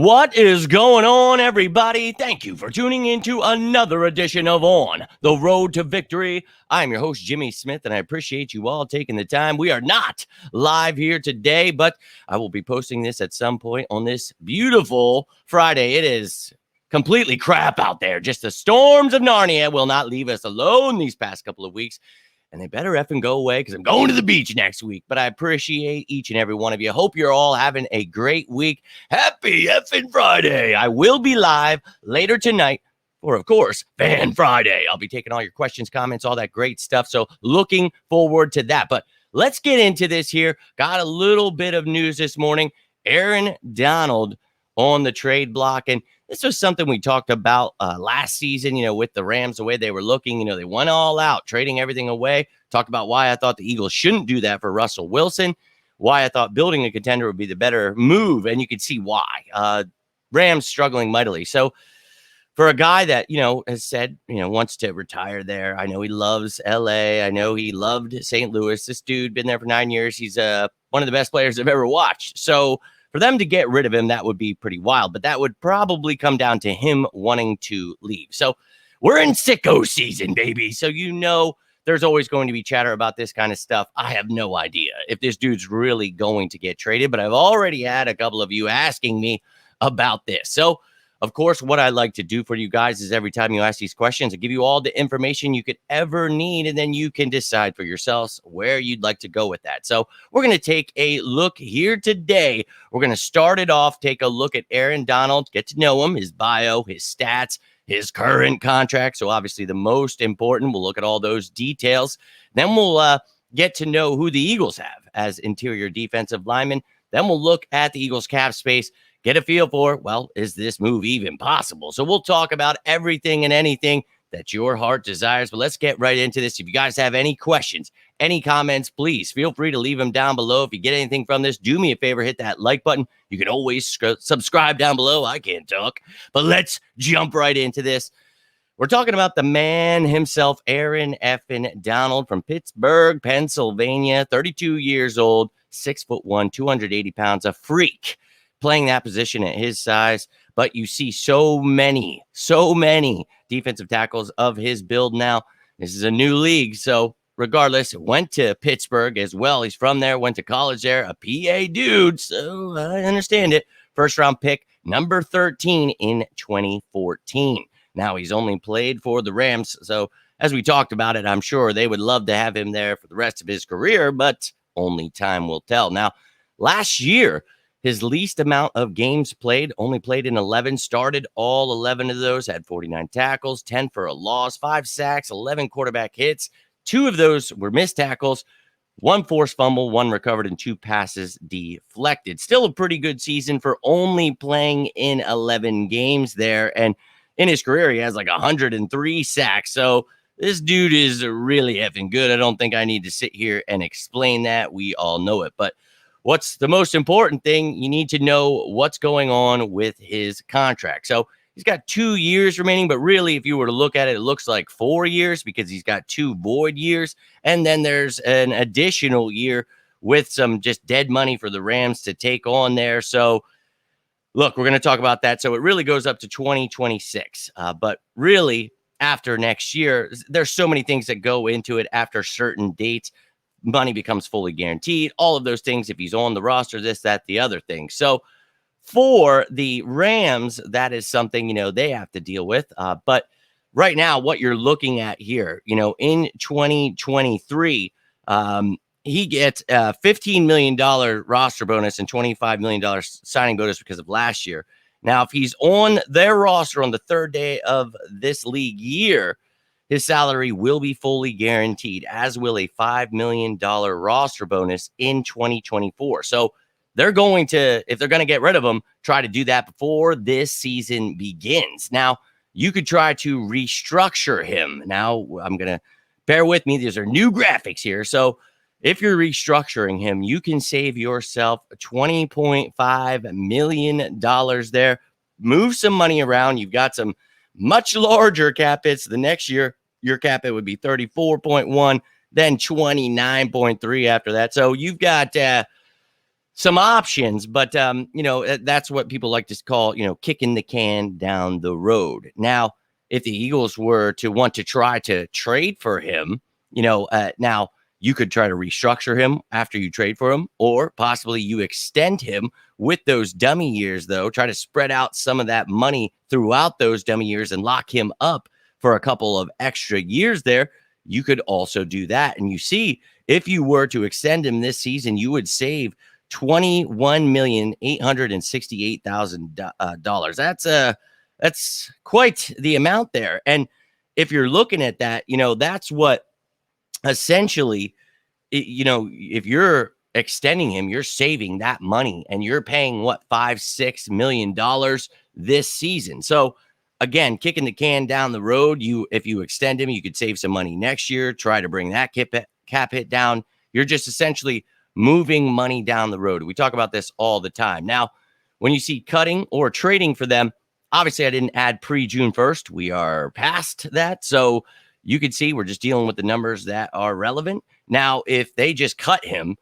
What is going on, everybody? Thank you for tuning into another edition of On the Road to Victory. I'm your host, Jimmy Smith, and I appreciate you all taking the time. We are not live here today, but I will be posting this at some point on this beautiful Friday. It is completely crap out there. Just the storms of Narnia will not leave us alone these past couple of weeks. And they better effing go away because I'm going to the beach next week. But I appreciate each and every one of you. Hope you're all having a great week. Happy effing Friday. I will be live later tonight for, of course, Fan Friday. I'll be taking all your questions, comments, all that great stuff. So looking forward to that. But let's get into this here. Got a little bit of news this morning. Aaron Donald on the trade block. And this was something we talked about last season, with the Rams, the way they were looking. They went all out, trading everything away. Talked about why I thought the Eagles shouldn't do that for Russell Wilson, why I thought building a contender would be the better move, and you could see why. Rams struggling mightily. So for a guy that, has said, wants to retire there, I know he loves L.A., I know he loved St. Louis. This dude been there for 9 years. He's one of the best players I've ever watched. So for them to get rid of him, that would be pretty wild, but that would probably come down to him wanting to leave. So we're in sicko season, baby. So there's always going to be chatter about this kind of stuff. I have no idea if this dude's really going to get traded, but I've already had a couple of you asking me about this. So of course, what I like to do for you guys is every time you ask these questions, I give you all the information you could ever need, and then you can decide for yourselves where you'd like to go with that. So we're going to take a look here today. We're going to start it off, take a look at Aaron Donald, get to know him, his bio, his stats, his current contract. So obviously the most important, we'll look at all those details. Then we'll get to know who the Eagles have as interior defensive linemen. Then we'll look at the Eagles cap space, get a feel for, is this move even possible? So we'll talk about everything and anything that your heart desires. But let's get right into this. If you guys have any questions, any comments, please feel free to leave them down below. If you get anything from this, do me a favor, hit that like button. You can always subscribe down below. I can't talk, but let's jump right into this. We're talking about the man himself, Aaron effing Donald from Pittsburgh, Pennsylvania, 32 years old, 6'1", 280 pounds, a freak playing that position at his size. But you see so many defensive tackles of his build now. This is a new league. So regardless, went to Pittsburgh as well. He's from there, went to college there, a PA dude. So I understand it. First round pick, number 13 in 2014. Now he's only played for the Rams. So as we talked about it, I'm sure they would love to have him there for the rest of his career, but only time will tell. Now, last year, his least amount of games played, only played in 11, started all 11 of those, had 49 tackles, 10 for a loss, 5 sacks, 11 quarterback hits. 2 of those were missed tackles, 1 forced fumble, 1 recovered, and 2 passes deflected. Still a pretty good season for only playing in 11 games there. And in his career, he has like 103 sacks. So this dude is really effing good. I don't think I need to sit here and explain that. We all know it. But what's the most important thing? You need to know what's going on with his contract. So he's got 2 years remaining, but really, if you were to look at it, it looks like 4 years because he's got 2 void years. And then there's an additional year with some just dead money for the Rams to take on there. So look, we're going to talk about that. So it really goes up to 2026. But really, after next year, there's so many things that go into it after certain dates. Money becomes fully guaranteed, all of those things. If he's on the roster, this, that, the other thing. So for the Rams, that is something, they have to deal with. But right now, what you're looking at here, in 2023, he gets a $15 million roster bonus and $25 million signing bonus because of last year. Now, if he's on their roster on the 3rd day of this league year, his salary will be fully guaranteed, as will a $5 million roster bonus in 2024. So they're going to, if they're going to get rid of him, try to do that before this season begins. Now, you could try to restructure him. Now, I'm going to bear with me. These are new graphics here. So if you're restructuring him, you can save yourself $20.5 million there. Move some money around. You've got some much larger cap hits. The next year, your cap hit would be 34.1, then 29.3 after that. So you've got some options, but that's what people like to call, kicking the can down the road. Now, if the Eagles were to want to try to trade for him, now you could try to restructure him after you trade for him, or possibly you extend him with those dummy years, though. Try to spread out some of that money throughout those dummy years and lock him up for a couple of extra years there. You could also do that. And you see, if you were to extend him this season, you would save $21,868,000. That's quite the amount there. And if you're looking at that, that's what essentially, if you're extending him, you're saving that money, and you're paying what, $5-6 million this season. So again, kicking the can down the road, if you extend him, you could save some money next year, try to bring that cap hit down. You're just essentially moving money down the road. We talk about this all the time. Now, when you see cutting or trading for them, obviously I didn't add pre-June 1st. We are past that. So you can see we're just dealing with the numbers that are relevant. Now, if they just cut him,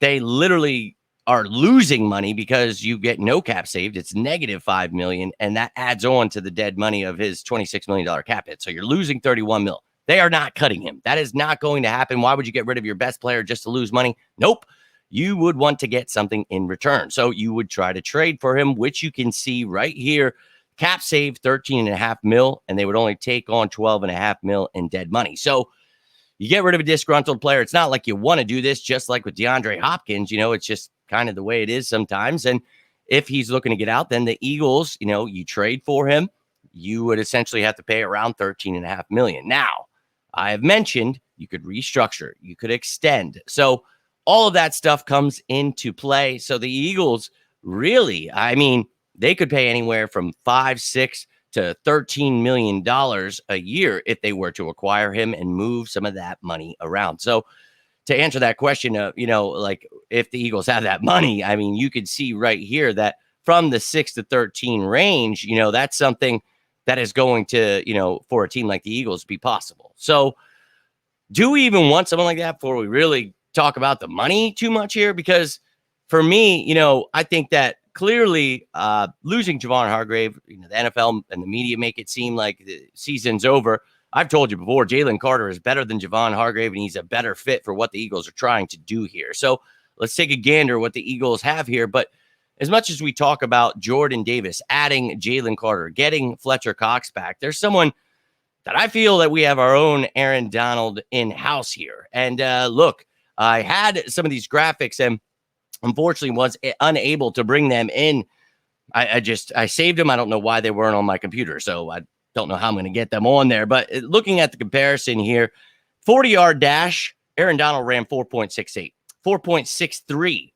they literally are losing money because you get no cap saved. It's negative $5 million, and that adds on to the dead money of his $26 million cap hit. So you're losing $31 million. They are not cutting him. That is not going to happen. Why would you get rid of your best player just to lose money? Nope. You would want to get something in return. So you would try to trade for him, which you can see right here. Cap save $13.5 million, and they would only take on $12.5 million in dead money. So you get rid of a disgruntled player. It's not like you want to do this, just like with DeAndre Hopkins. It's just kind of the way it is sometimes. And if he's looking to get out, then the Eagles, you trade for him, you would essentially have to pay around $13.5 million. Now, I have mentioned you could restructure, you could extend. So all of that stuff comes into play. So the Eagles really, they could pay anywhere from $5-6 to $13 million a year if they were to acquire him and move some of that money around. So to answer that question of, like if the Eagles have that money, you could see right here that from the 6 to 13 range, that's something that is going to, for a team like the Eagles, be possible. So do we even want someone like that before we really talk about the money too much here? Because for me, I think that clearly losing Javon Hargrave, the NFL and the media make it seem like the season's over. I've told you before, Jalen Carter is better than Javon Hargrave, and he's a better fit for what the Eagles are trying to do here. So let's take a gander what the Eagles have here. But as much as we talk about Jordan Davis, adding Jalen Carter, getting Fletcher Cox back, there's someone that I feel that we have our own Aaron Donald in-house here. And look, I had some of these graphics and unfortunately was unable to bring them in. I saved them. I don't know why they weren't on my computer, so I don't know how I'm going to get them on there. But looking at the comparison here, 40-yard dash, Aaron Donald ran 4.68, 4.63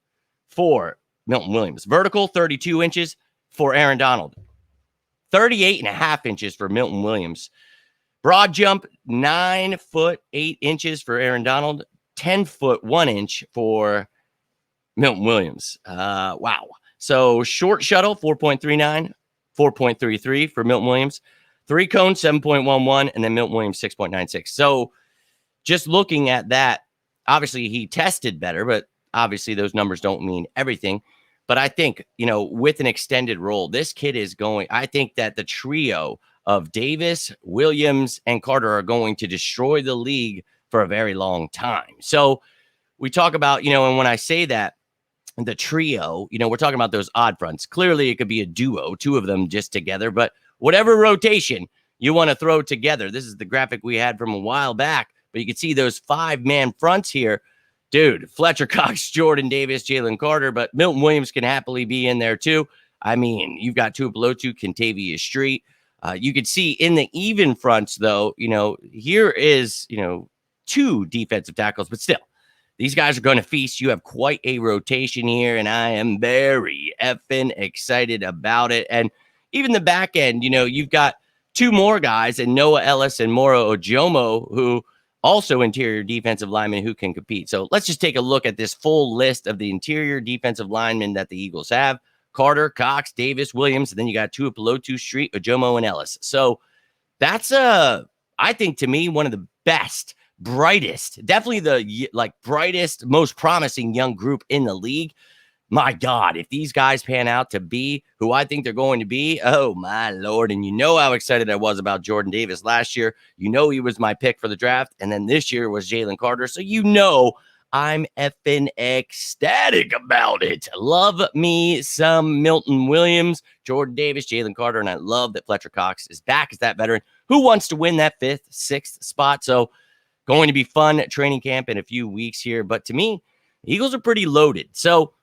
for Milton Williams. Vertical, 32 inches for Aaron Donald, 38.5 inches for Milton Williams. Broad jump, 9 foot 8 inches for Aaron Donald, 10 foot 1 inch for Milton Williams. Wow. So short shuttle, 4.39, 4.33 for Milton Williams. Three cone, 7.11, and then Milton Williams, 6.96. So just looking at that, obviously he tested better, but obviously those numbers don't mean everything. But I think, with an extended role, this kid is going, I think that the trio of Davis, Williams, and Carter are going to destroy the league for a very long time. So we talk about, and when I say that, the trio, we're talking about those odd fronts. Clearly, it could be a duo, two of them just together, but whatever rotation you want to throw together. This is the graphic we had from a while back, but you can see those 5-man fronts here. Dude, Fletcher Cox, Jordan Davis, Jalen Carter, but Milton Williams can happily be in there too. You've got Tuipulotu, Kentavious Street. You could see in the even fronts, though, here is, 2 defensive tackles, but still, these guys are going to feast. You have quite a rotation here, and I am very effing excited about it. And even the back end, you've got 2 more guys, and Noah Ellis and Moro Ojomo, who also interior defensive linemen who can compete. So let's just take a look at this full list of the interior defensive linemen that the Eagles have. Carter, Cox, Davis, Williams, and then you got Tuipulotu, Street, Ojomo, and Ellis. So that's, I think, to me, one of the best, brightest, definitely the brightest, most promising young group in the league. my God, if these guys pan out to be who I think they're going to be, oh my Lord. And you know how excited I was about Jordan Davis last year. You know he was my pick for the draft. And then this year was Jalen Carter. So you know I'm effing ecstatic about it. Love me some Milton Williams, Jordan Davis, Jalen Carter, and I love that Fletcher Cox is back as that veteran who wants to win that 5th, 6th spot. So going to be fun training camp in a few weeks here. But to me, Eagles are pretty loaded. So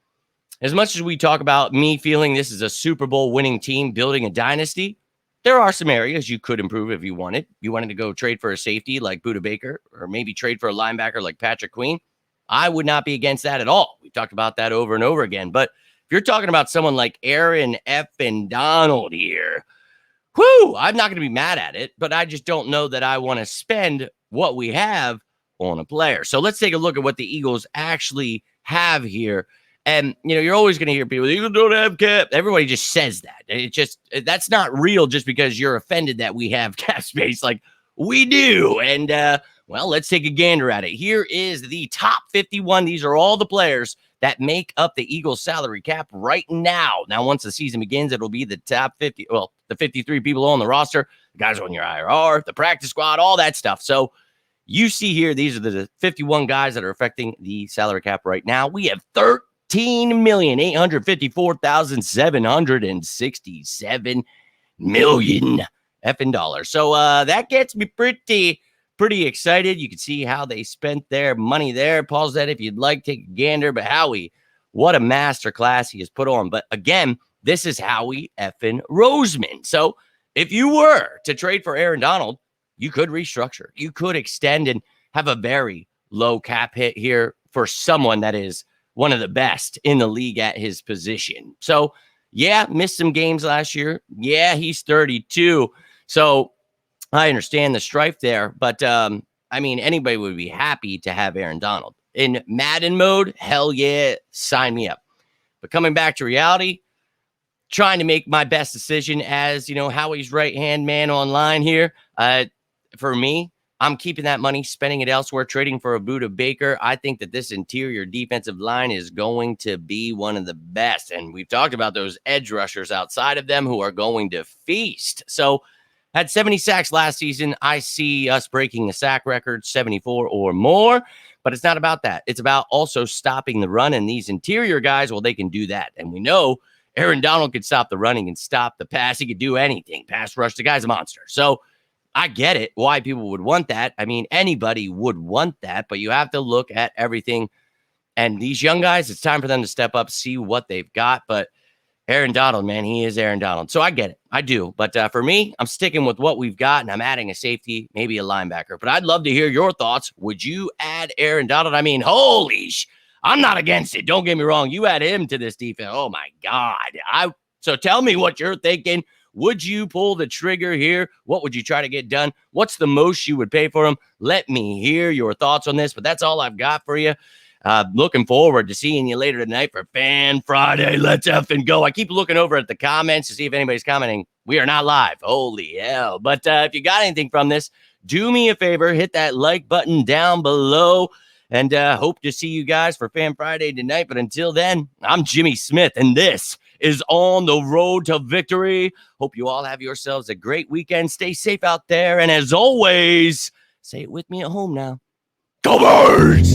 as much as we talk about me feeling this is a Super Bowl winning team building a dynasty, there are some areas you could improve if you wanted. You wanted to go trade for a safety like Budda Baker, or maybe trade for a linebacker like Patrick Queen. I would not be against that at all. We've talked about that over and over again. But if you're talking about someone like Aaron effing Donald here, I'm not going to be mad at it, but I just don't know that I want to spend what we have on a player. So let's take a look at what the Eagles actually have here. And, you're always going to hear people, the Eagles don't have cap. Everybody just says that. That's not real just because you're offended that we have cap space. Like, we do. And, let's take a gander at it. Here is the top 51. These are all the players that make up the Eagles salary cap right now. Now, once the season begins, it'll be the top 50. Well, the 53 people on the roster, the guys on your IRR, the practice squad, all that stuff. So you see here, these are the 51 guys that are affecting the salary cap right now. We have 13,854,767 million effing dollars. So that gets me pretty excited. You can see how they spent their money there. Pause that if you'd like, take a gander. But Howie, what a masterclass he has put on. But again, this is Howie effing Roseman. So if you were to trade for Aaron Donald, you could restructure. You could extend and have a very low cap hit here for someone that is one of the best in the league at his position. So yeah, missed some games last year. Yeah, he's 32. So I understand the strife there, but anybody would be happy to have Aaron Donald in Madden mode. Hell yeah, sign me up. But coming back to reality, trying to make my best decision as, Howie's right-hand man online here. For me, I'm keeping that money, spending it elsewhere, trading for a Budda Baker. I think that this interior defensive line is going to be one of the best. And we've talked about those edge rushers outside of them who are going to feast. So had 70 sacks last season. I see us breaking the sack record, 74 or more. But it's not about that. It's about also stopping the run. And these interior guys, they can do that. And we know Aaron Donald could stop the running and stop the pass. He could do anything. Pass rush, the guy's a monster. So I get it, why people would want that. Anybody would want that. But you have to look at everything. And these young guys, it's time for them to step up, see what they've got. But Aaron Donald, man, he is Aaron Donald. So I get it. I do. But for me, I'm sticking with what we've got, and I'm adding a safety, maybe a linebacker. But I'd love to hear your thoughts. Would you add Aaron Donald? I'm not against it. Don't get me wrong. You add him to this defense. Oh, my God. So tell me what you're thinking. Would you pull the trigger here? What would you try to get done? What's the most you would pay for him? Let me hear your thoughts on this. But that's all I've got for you. Looking forward to seeing you later tonight for Fan Friday. Let's effing go. I keep looking over at the comments to see if anybody's commenting. We are not live. Holy hell. But if you got anything from this, do me a favor. Hit that like button down below. And hope to see you guys for Fan Friday tonight. But until then, I'm Jimmy Smith, and this is On the Road to Victory. Hope you all have yourselves a great weekend. Stay safe out there. And as always, say it with me at home now. Go Birds!